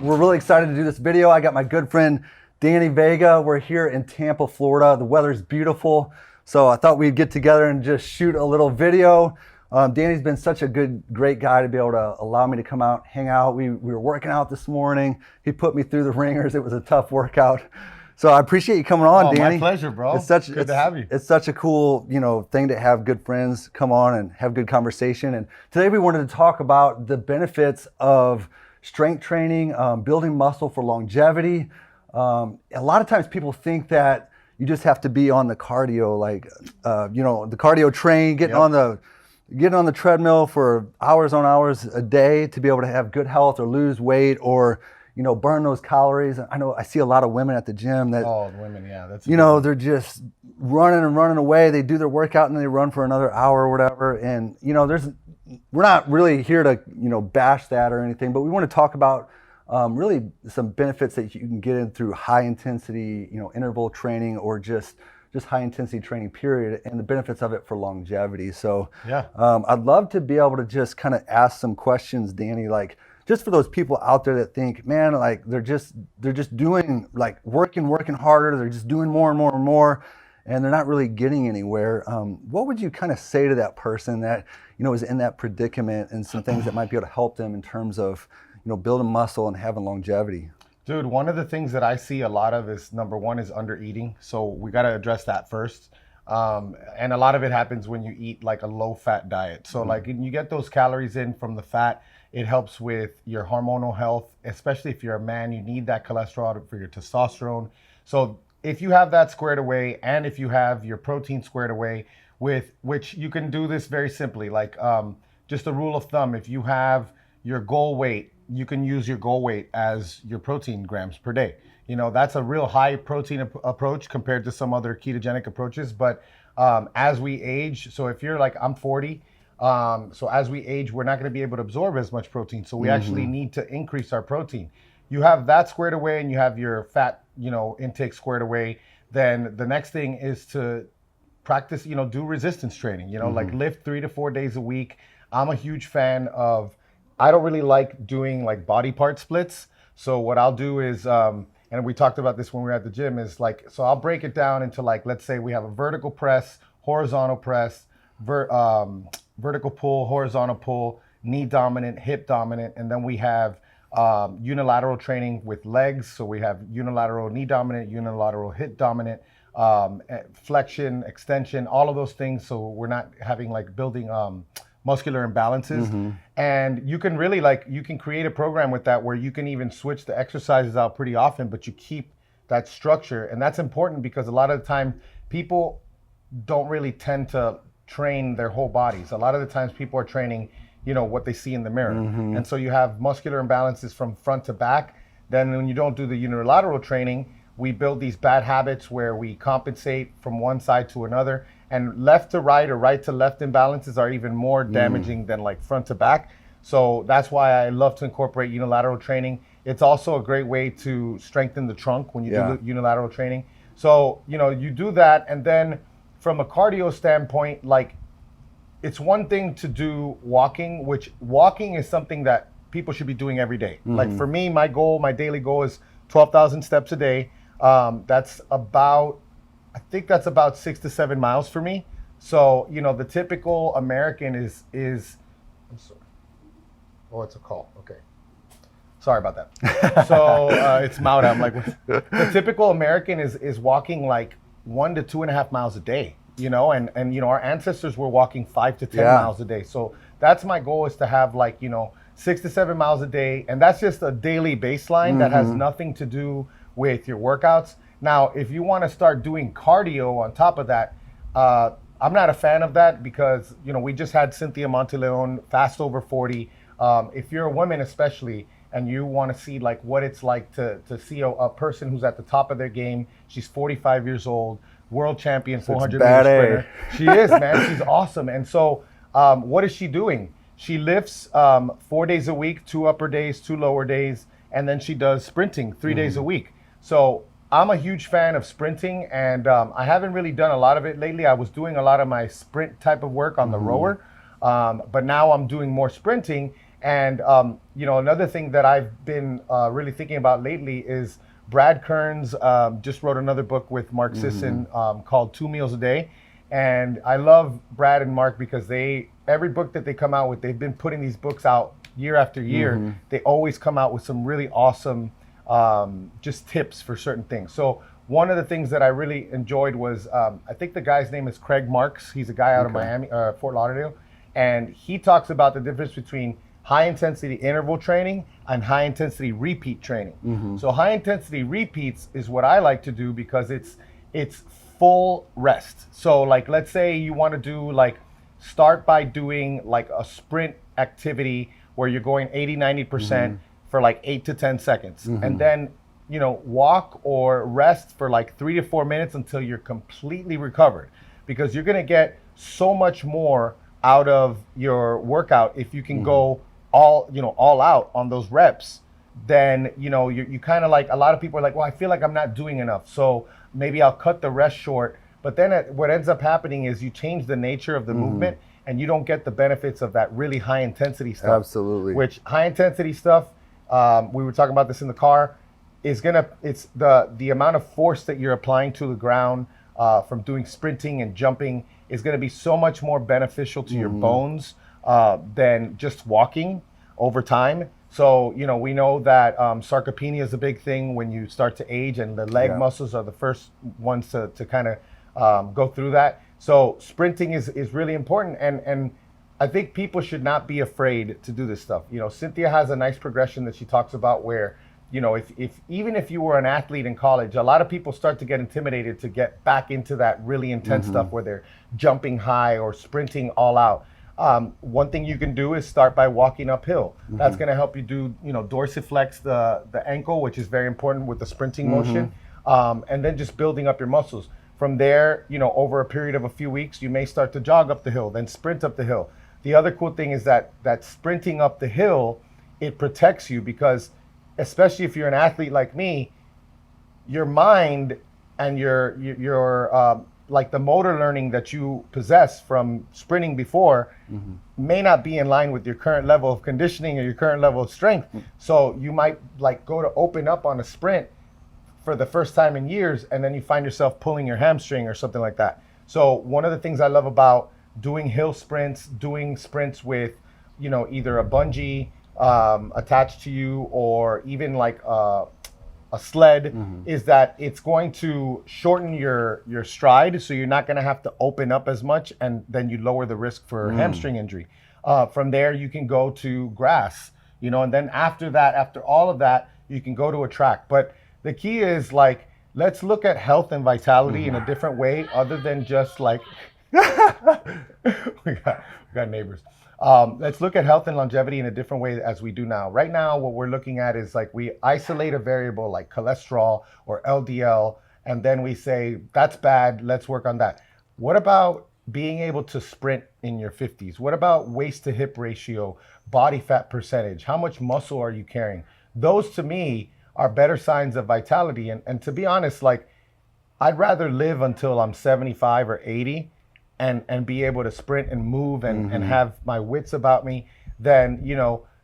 we're really excited to do this video. I got my good friend Danny Vega. We're here in Tampa, Florida. The weather's beautiful, so I thought we'd get together and just shoot a little video. Danny's been such a great guy to be able to allow me to come out, hang out. We were working out this morning. He put me through the ringers. It was a tough workout. So I appreciate you coming on, Danny. My pleasure, bro. It's good to have you. It's such a cool, thing to have good friends come on and have good conversation. And today we wanted to talk about the benefits of strength training, building muscle for longevity. A lot of times people think that you just have to be on the cardio, the cardio train, getting on the treadmill for hours on hours a day to be able to have good health or lose weight or burn those calories. I know I see a lot of women at the gym that, women, yeah, that's they're just running away. They do their workout and they run for another hour or whatever. And we're not really here to bash that or anything, but we want to talk about really some benefits that you can get in through high intensity, interval training or just high intensity training period, and the benefits of it for longevity. So yeah, I'd love to be able to just kind of ask some questions, Danny, just for those people out there that think, man, they're just doing working harder. They're just doing more and more and more, and they're not really getting anywhere. What would you kind of say to that person that, is in that predicament, and some things that might be able to help them in terms of, building muscle and having longevity? Dude, one of the things that I see a lot of is, number one, is under eating. So we got to address that first. And a lot of it happens when you eat a low fat diet. So you get those calories in from the fat. It helps with your hormonal health, especially if you're a man. You need that cholesterol for your testosterone. So if you have that squared away, and if you have your protein squared away, with which you can do this very simply, just a rule of thumb, if you have your goal weight, you can use your goal weight as your protein grams per day. That's a real high protein approach compared to some other ketogenic approaches. But as we age, so if you're I'm 40, so as we age, we're not going to be able to absorb as much protein. So we actually need to increase our protein. You have that squared away and you have your fat, intake squared away. Then the next thing is to practice, do resistance training, lift 3 to 4 days a week. I'm a huge fan of, I don't really like doing body part splits. So what I'll do is, and we talked about this when we were at the gym, is so I'll break it down into let's say we have a vertical press, horizontal press, vertical pull, horizontal pull, knee dominant, hip dominant, and then we have unilateral training with legs. So we have unilateral knee dominant, unilateral hip dominant, flexion, extension, all of those things. So we're not having building muscular imbalances. And you can really you can create a program with that where you can even switch the exercises out pretty often, but you keep that structure. And that's important because a lot of the time people don't really tend to train their whole bodies. A lot of the times people are training, what they see in the mirror. And so you have muscular imbalances from front to back. Then when you don't do the unilateral training, we build these bad habits where we compensate from one side to another. And left to right or right to left imbalances are even more damaging than front to back. So that's why I love to incorporate unilateral training. It's also a great way to strengthen the trunk when you do the unilateral training. So, you do that. And then from a cardio standpoint, it's one thing to do walking, which walking is something that people should be doing every day. For me, my daily goal is 12,000 steps a day. I think that's about 6 to 7 miles for me. So, the typical American is I'm sorry. Oh, it's a call. Okay. Sorry about that. So it's Mauda. I'm the typical American is walking 1 to 2.5 miles a day, and our ancestors were walking 5 to 10 miles a day. So that's my goal, is to have 6 to 7 miles a day. And that's just a daily baseline that has nothing to do with your workouts. Now, if you want to start doing cardio on top of that, I'm not a fan of that because, we just had Cynthia Monteleone, Fast Over 40. If you're a woman especially, and you want to see what it's like to see a person who's at the top of their game, she's 45 years old, world champion, 400 meter sprinter. She is, man. She's awesome. And so what is she doing? She lifts 4 days a week, 2 upper days, 2 lower days, and then she does sprinting 3 days a week. So I'm a huge fan of sprinting, and I haven't really done a lot of it lately. I was doing a lot of my sprint type of work on the rower, but now I'm doing more sprinting. And another thing that I've been really thinking about lately is Brad Kearns just wrote another book with Mark Sisson called 2 Meals a Day. And I love Brad and Mark because every book that they come out with, they've been putting these books out year after year. They always come out with some really awesome just tips for certain things. So one of the things that I really enjoyed was, I think the guy's name is Craig Marks. He's a guy out of Miami, Fort Lauderdale. And he talks about the difference between high intensity interval training and high intensity repeat training. So high intensity repeats is what I like to do because it's full rest. So like, let's say you want to do start by doing like a sprint activity where you're going 80-90% for like 8 to 10 seconds. And then, walk or rest for like 3 to 4 minutes until you're completely recovered, because you're going to get so much more out of your workout if you can go all out on those reps. Then you kind of like, a lot of people are like, well, I feel like I'm not doing enough, so maybe I'll cut the rest short. But then what ends up happening is you change the nature of the movement and you don't get the benefits of that really high intensity stuff. Absolutely. Which high intensity stuff, we were talking about this in the car, it's the amount of force that you're applying to the ground from doing sprinting and jumping is going to be so much more beneficial to your bones than just walking over time. So, we know that sarcopenia is a big thing when you start to age, and the leg muscles are the first ones to kind of go through that. So sprinting is really important. And I think people should not be afraid to do this stuff. Cynthia has a nice progression that she talks about where, even if you were an athlete in college, a lot of people start to get intimidated to get back into that really intense stuff where they're jumping high or sprinting all out. One thing you can do is start by walking uphill. That's going to help you do, dorsiflex the ankle, which is very important with the sprinting motion, and then just building up your muscles. From there, over a period of a few weeks, you may start to jog up the hill, then sprint up the hill. The other cool thing is that sprinting up the hill, it protects you, because especially if you're an athlete like me, your mind and your like the motor learning that you possess from sprinting before may not be in line with your current level of conditioning or your current level of strength. So you might go to open up on a sprint for the first time in years, and then you find yourself pulling your hamstring or something like that. So one of the things I love about doing hill sprints, doing sprints with, either a bungee attached to you, or even like a sled, is that it's going to shorten your stride, so you're not going to have to open up as much, and then you lower the risk for hamstring injury. From there, you can go to grass, and then after all of that, you can go to a track. But the key is let's look at health and vitality in a different way, other than just we got neighbors. Let's look at health and longevity in a different way as we do now. Right now, what we're looking at is we isolate a variable like cholesterol or LDL, and then we say, that's bad, let's work on that. What about being able to sprint in your 50s? What about waist to hip ratio, body fat percentage? How much muscle are you carrying? Those, to me, are better signs of vitality. And to be honest, I'd rather live until I'm 75 or 80 and be able to sprint and move and have my wits about me than,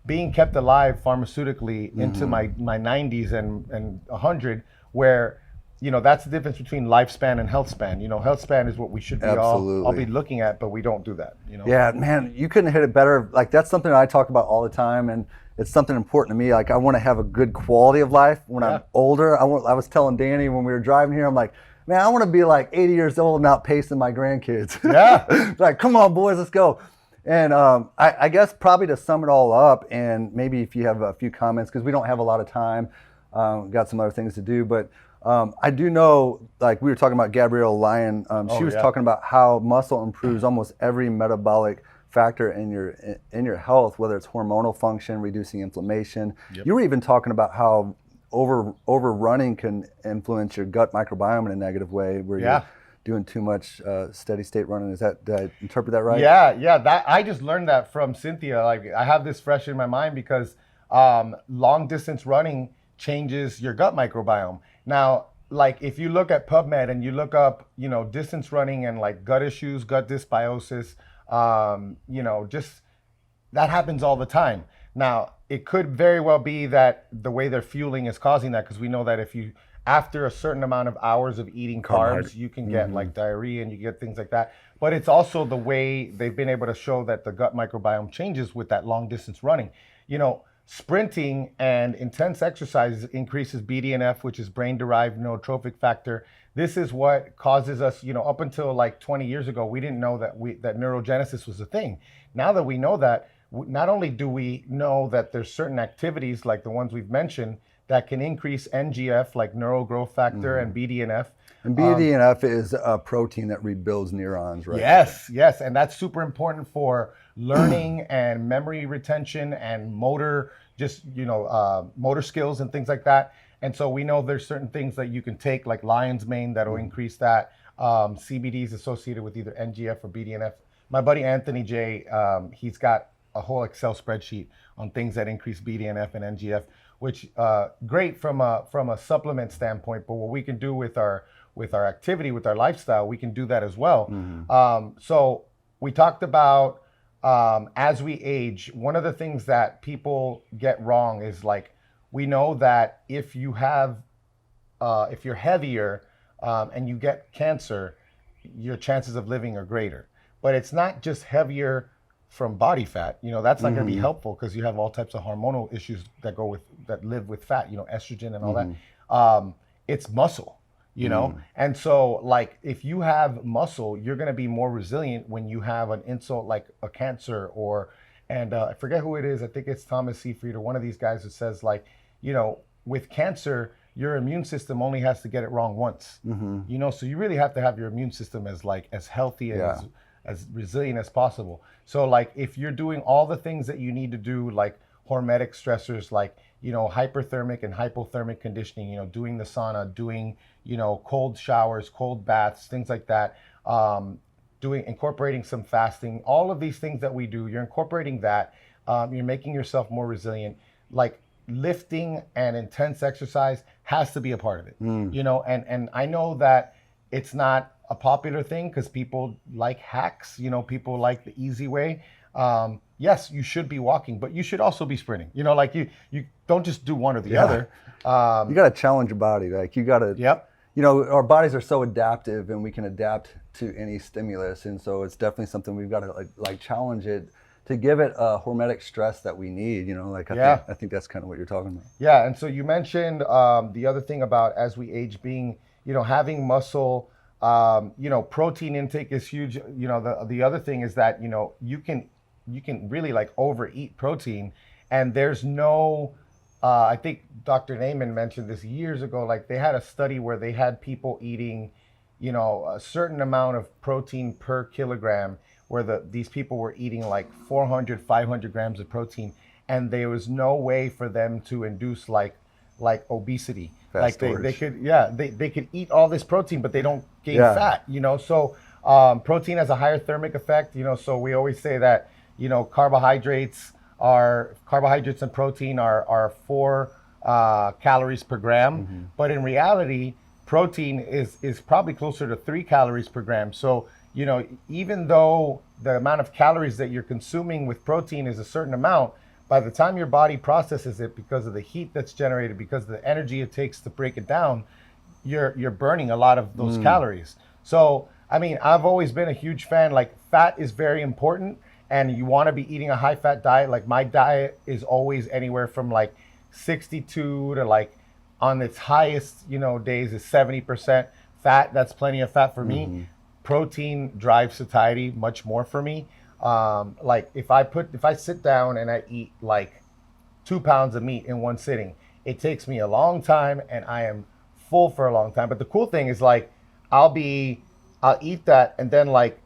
being kept alive pharmaceutically into my 90s and 100, where, that's the difference between lifespan and health span. Health span is what we should be all be looking at, but we don't do that. Yeah, man, you couldn't hit it better. That's something that I talk about all the time, and it's something important to me. I want to have a good quality of life when I'm older. I was telling Danny when we were driving here, I'm like, man, I want to be 80 years old and out pacing my grandkids. Yeah. Come on, boys, let's go. And I guess probably to sum it all up, and maybe if you have a few comments, because we don't have a lot of time, got some other things to do, but I do know, we were talking about Gabrielle Lyon. She was talking about how muscle improves almost every metabolic factor in your health, whether it's hormonal function, reducing inflammation. You were even talking about how overrunning can influence your gut microbiome in a negative way, where you're doing too much steady state running. Did I interpret that right? Yeah. That I just learned that from Cynthia. I have this fresh in my mind because long distance running changes your gut microbiome. Now, if you look at PubMed and you look up, distance running and gut issues, gut dysbiosis, just that happens all the time. Now, it could very well be that the way they're fueling is causing that, because we know that if you, after a certain amount of hours of eating carbs, you can get like diarrhea and you get things like that. But it's also the way they've been able to show that the gut microbiome changes with that long distance running. You know, sprinting and intense exercise increases BDNF, which is brain derived neurotrophic factor. This is what causes us, you know, up until like 20 years ago, we didn't know that neurogenesis was a thing. Now that we know that, not only do we know that there's certain activities like the ones we've mentioned that can increase NGF, like neural growth factor, and BDNF. And BDNF is a protein that rebuilds neurons, right? Yes, yes. And that's super important for learning and memory retention and motor, just, you know, motor skills and things like that. And so we know there's certain things that you can take, like lion's mane, that'll increase that. CBD is associated with either NGF or BDNF. My buddy Anthony J, he's got a whole Excel spreadsheet on things that increase BDNF and NGF, which great from a supplement standpoint. But what we can do with our activity, with our lifestyle, we can do that as well. So we talked about as we age, one of the things that people get wrong is, like, we know that if you have if you're heavier and you get cancer, your chances of living are greater. But it's not just heavier from body fat. You know, that's not going to be helpful, because you have all types of hormonal issues that live with fat, you know, estrogen and all that. It's muscle, you know? And so, like, if you have muscle, you're going to be more resilient when you have an insult like a cancer, and I forget who it is. I think it's Thomas Seyfried or one of these guys that says, like, you know, with cancer, your immune system only has to get it wrong once, you know? So you really have to have your immune system as healthy and as resilient as possible. So, like, if you're doing all the things that you need to do, like hormetic stressors, like, you know, hyperthermic and hypothermic conditioning, you know, doing the sauna, doing, you know, cold showers, cold baths, things like that, incorporating some fasting, all of these things that we do, you're incorporating that, you're making yourself more resilient. Like, lifting and intense exercise has to be a part of it, you know, and I know that it's not a popular thing because people like hacks, you know, people like the easy way. Yes, you should be walking, but you should also be sprinting. You know, like you don't just do one or the other. You got to challenge your body. Like, you got to, you know, our bodies are so adaptive and we can adapt to any stimulus. And so it's definitely something we've got to like challenge it to give it a hormetic stress that we need, you know, like I think that's kind of what you're talking about. Yeah. And so you mentioned the other thing about as we age being, you know, having muscle, you know, protein intake is huge. You know, the other thing is that, you know, you can really like overeat protein, and there's no, I think Dr. Naiman mentioned this years ago, like they had a study where they had people eating, you know, a certain amount of protein per kilogram, where these people were eating like 400, 500 grams of protein, and there was no way for them to induce like obesity. Fast like they could, they could eat all this protein, but they don't gain fat, you know? So protein has a higher thermic effect, you know, so we always say that, you know, carbohydrates and protein are 4 calories per gram, but in reality, protein is probably closer to 3 calories per gram. So, you know, even though the amount of calories that you're consuming with protein is a certain amount, by the time your body processes it, because of the heat that's generated, because of the energy it takes to break it down, you're burning a lot of those calories. So, I mean, I've always been a huge fan, like fat is very important, and you want to be eating a high fat diet. Like my diet is always anywhere from like 62 to like on its highest, you know, days is 70% fat. That's plenty of fat for me. Protein drives satiety much more for me. Like if I sit down and I eat like 2 pounds of meat in one sitting, it takes me a long time and I am full for a long time. But the cool thing is, like, I'll eat that, and then, like,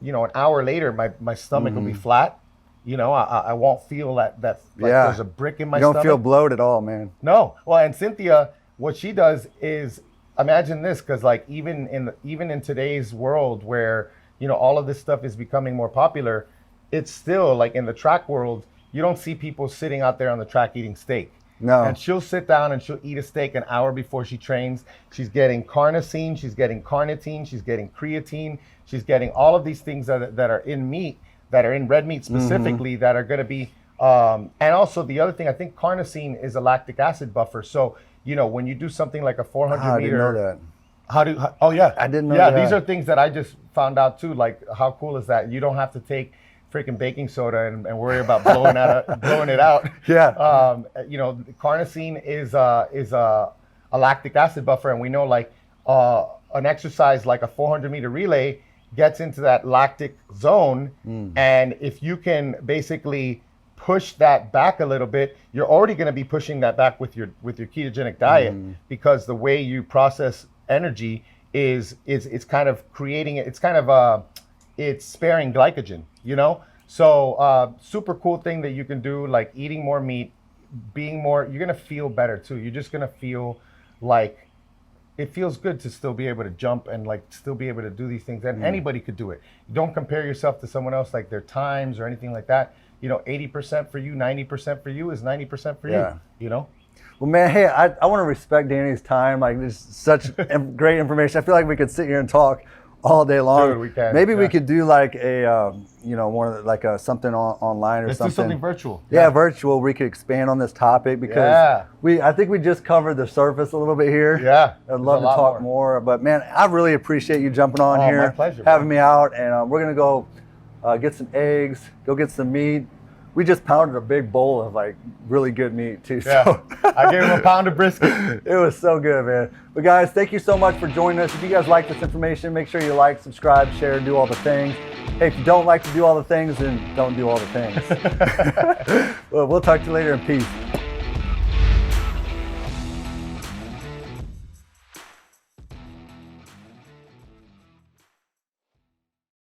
you know, an hour later, my stomach will be flat. You know, I won't feel that like there's a brick in my stomach. You don't feel bloated at all, man. No. Well, and Cynthia, what she does is, imagine this, because like even in today's world where, you know, all of this stuff is becoming more popular, it's still like in the track world, you don't see people sitting out there on the track eating steak. No. And she'll sit down and she'll eat a steak an hour before she trains. She's getting carnosine, she's getting carnitine, she's getting creatine, she's getting all of these things that are in meat, that are in red meat specifically, that are going to be And also the other thing, I think carnosine is a lactic acid buffer. So, when you do something like a 400 I didn't know meter, that. oh yeah. I didn't know Yeah, that. these are things that I just found out too. Like, how cool is that? You don't have to take freaking baking soda and worry about blowing it out. Yeah. Carnosine is a lactic acid buffer, and we know like an exercise like a 400 meter relay gets into that lactic zone, and if you can basically push that back a little bit, you're already going to be pushing that back with your ketogenic diet, because the way you process energy is it's kind of creating it. It's kind of it's sparing glycogen, So super cool thing that you can do, like eating more meat, you're going to feel better too. You're just going to feel like it feels good to still be able to jump and like still be able to do these things. And anybody could do it. Don't compare yourself to someone else, like their times or anything like that. 80% for you, 90% for you is 90% for you, Well, man, hey, I want to respect Danny's time. Like, there's such great information. I feel like we could sit here and talk all day long. Dude, we can. Maybe we could do like a, one of like something online or Let's something. do something virtual. Yeah, virtual. We could expand on this topic because I think we just covered the surface a little bit here. Yeah, I'd love to talk more. But man, I really appreciate you jumping on here, my pleasure, having me out, and we're gonna go get some eggs, go get some meat. We just pounded a big bowl of like really good meat too. Yeah. So I gave him a pound of brisket. It was so good, man. But guys, thank you so much for joining us. If you guys like this information, make sure you like, subscribe, share, do all the things. Hey, if you don't like to do all the things, then don't do all the things. Well, we'll talk to you later, and peace.